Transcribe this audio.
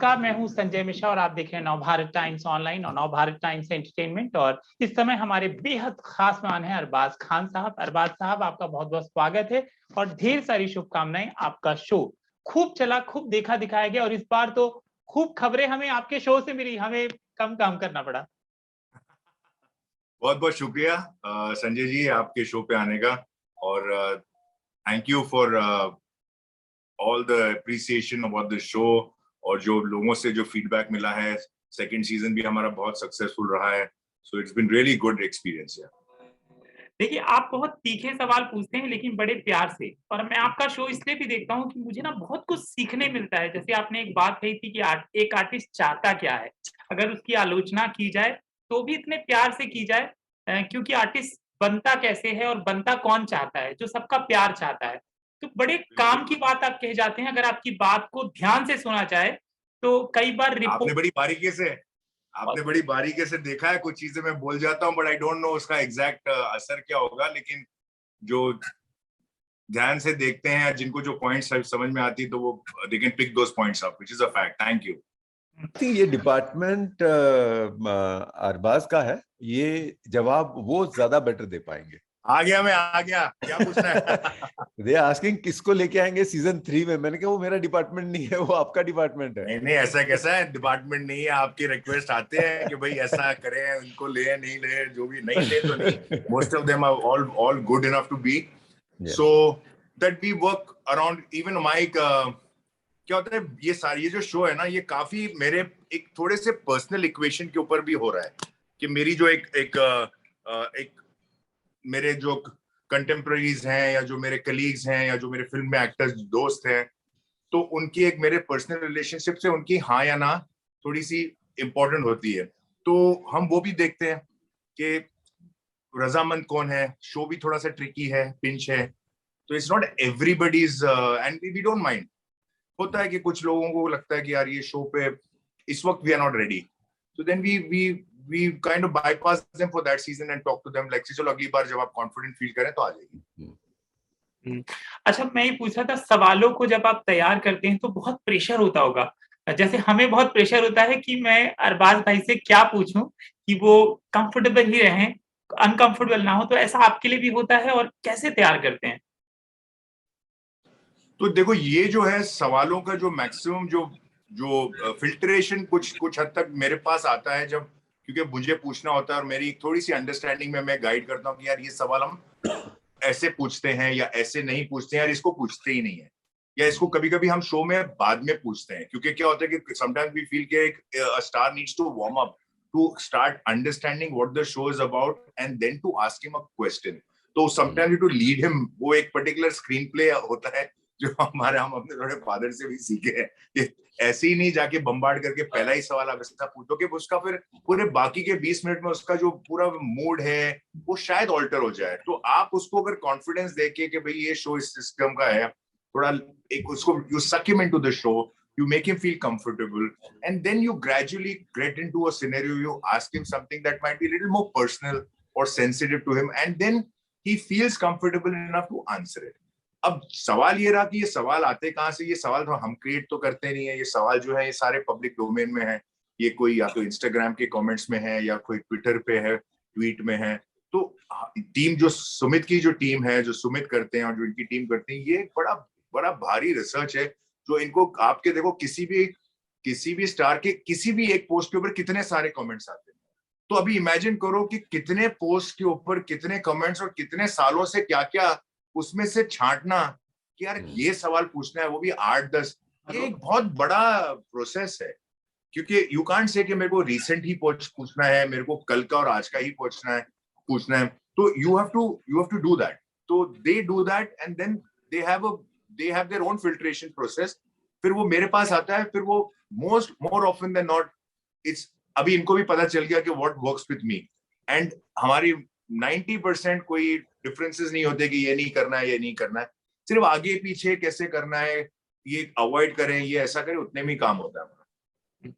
नमस्कार, मैं हूं संजय मिश्रा और आप देख रहे हैं नवभारत टाइम्स ऑनलाइन और नवभारत टाइम्स एंटरटेनमेंट। और इस समय हमारे बेहद खास मेहमान हैं अरबाज खान साहब। अरबाज साहब, आपका बहुत बहुत स्वागत है और ढेर सारी शुभकामनाएं। आपका शो खूब चला, खूब देखा दिखाया गया और इस बार तो खूब खबरें हमें आपके शो से मिली, हमें कम काम करना पड़ा। बहुत बहुत शुक्रिया संजय जी आपके शो पे आने का, और thank you for all the appreciation about the show, और जो लोगों से जो फीडबैक मिला है। सेकंड सीजन भी हमारा बहुत सक्सेसफुल रहा है, so it's been really good experience. देखिए, आप बहुत तीखे सवाल पूछते हैं लेकिन बड़े प्यार से, और मैं आपका शो इसलिए भी देखता हूँ कि मुझे ना बहुत कुछ सीखने मिलता है। जैसे आपने एक बात कही थी कि एक आर्टिस्ट चाहता क्या है, अगर उसकी आलोचना की जाए तो भी इतने प्यार से की जाए, क्योंकि आर्टिस्ट बनता कैसे है और बनता कौन चाहता है, जो सबका प्यार चाहता है। तो बड़े काम की बात आप कह जाते हैं। अगर आपकी बात को ध्यान से सुना जाए तो कई बार आपने रिपोर्ट बड़ी बारीकी से देखा है। कुछ चीजें मैं बोल जाता हूँ, बट आई डोंट नो उसका एग्जैक्ट असर क्या होगा, लेकिन जो ध्यान से देखते हैं, जिनको जो पॉइंट्स समझ में आती है, तो वो they can pick those points up, which is a fact. Thank you. ये डिपार्टमेंट अरबाज का है, ये जवाब वो ज्यादा बेटर दे पाएंगे। आ गया क्या पूछना है? दे आस्किंग किसको लेके आएंगे सीजन 3 में। मैंने कहा वो मेरा डिपार्टमेंट नहीं है, वो आपका डिपार्टमेंट है। नहीं, ऐसा कैसा है, डिपार्टमेंट नहीं है। आपके रिक्वेस्ट आते हैं कि भाई ऐसा करें, उनको ले नहीं ले, जो भी नहीं ले तो नहीं। Most of them are all good enough to be, so that we work around even mike. क्या होता है, ये जो शो है ना, ये काफी मेरे एक थोड़े से पर्सनल इक्वेशन के ऊपर भी हो रहा है कि मेरी जो एक मेरे जो कंटेम्प्रेरीज हैं, या जो मेरे कलीग्स हैं, या जो मेरे फिल्म में एक्टर्स दोस्त हैं, तो उनकी एक मेरे पर्सनल रिलेशनशिप से उनकी हाँ या ना थोड़ी सी इंपॉर्टेंट होती है। तो हम वो भी देखते हैं कि रजामंद कौन है। शो भी थोड़ा सा ट्रिकी है, पिंच है, तो it's not everybody's, and we don't mind. होता है कि कुछ लोगों को लगता है कि यार ये शो पे इस वक्त वी आर नॉट रेडी, तो then we kind of bypass them for that season and talk to them like, चलो अगली बार जब आप कॉन्फिडेंट फील करें तो आ जाइए। अच्छा, मैं ये पूछ रहा था, सवालों को जब आप तैयार करते हैं तो बहुत प्रेशर होता होगा। जैसे हमें बहुत प्रेशर होता है कि मैं अरबाज भाई से क्या पूछूं कि वो कंफर्टेबल ही रहें, अनकंफर्टेबल ना हो। तो ऐसा आपके लिए भी होता है, और कैसे तैयार करते हैं? तो देखो, ये जो है सवालों का जो मैक्सिमम जो फिल्ट्रेशन कुछ हद तक मेरे पास आता है, जब क्योंकि मुझे पूछना होता है और मेरी थोड़ी सी अंडरस्टैंडिंग में मैं गाइड करता हूँ कि यार ये सवाल हम ऐसे पूछते हैं या ऐसे नहीं पूछते हैं, यार इसको पूछते ही नहीं है, या इसको कभी कभी हम शो में बाद में पूछते हैं। क्योंकि क्या होता है कि समटाइम्स वी फील कि एक star needs to warm up to start understanding what the show is about, and then to ask him a question. तो समटाइम्स टू लीड हिम, वो एक पर्टिकुलर स्क्रीन प्ले होता है जो हम अपने थोड़े फादर से भी सीखे हैं कि ऐसे ही नहीं जाके बम्बार्ड करके पहला ही सवाल आप ऐसा पूछो कि उसका फिर पूरे बाकी के 20 मिनट में उसका जो पूरा मूड है वो शायद ऑल्टर हो जाए। तो आप उसको अगर कॉन्फिडेंस देके कि भाई ये शो इस सिस्टम का है, थोड़ा एक उसको यू सक him into the show, you make him feel comfortable, and then you gradually get into a scenario, you ask him something that might be a little more personal or sensitive to him, and then he feels comfortable enough to answer it. अब सवाल ये रहा कि ये सवाल आते कहाँ से। ये सवाल तो हम क्रिएट तो करते नहीं है, ये सवाल जो है ये सारे पब्लिक डोमेन में है। ये कोई या तो इंस्टाग्राम के कमेंट्स में है, या कोई ट्विटर पे है, ट्वीट में है। तो टीम जो सुमित की जो टीम है, जो सुमित करते हैं और जो इनकी टीम करते हैं, ये बड़ा बड़ा भारी रिसर्च है जो इनको आपके देखो किसी भी स्टार के किसी भी एक पोस्ट के ऊपर कितने सारे कमेंट्स आते हैं। तो अभी इमेजिन करो कि कितने पोस्ट के ऊपर कितने कमेंट्स और कितने सालों से क्या क्या उसमें से छांटना कि यार ये सवाल पूछना है, वो भी 8-10। ये एक बहुत बड़ा प्रोसेस है, क्योंकि यू कांट से कि मेरे को रिसेंट ही पूछना है, मेरे को कल का और आज का ही पूछना है। तो you have to do that. तो they do that, and then they have their own filtration process. फिर वो मेरे पास आता है, फिर वो more often than not it's, अभी इनको भी पता चल गया कि what works with me, and हमारी 90% कोई डिफरेंसेस नहीं होते कि ये नहीं करना है, ये नहीं करना है। सिर्फ आगे पीछे कैसे करना है, ये अवॉइड करें, ये ऐसा करें, उतने में काम होता है।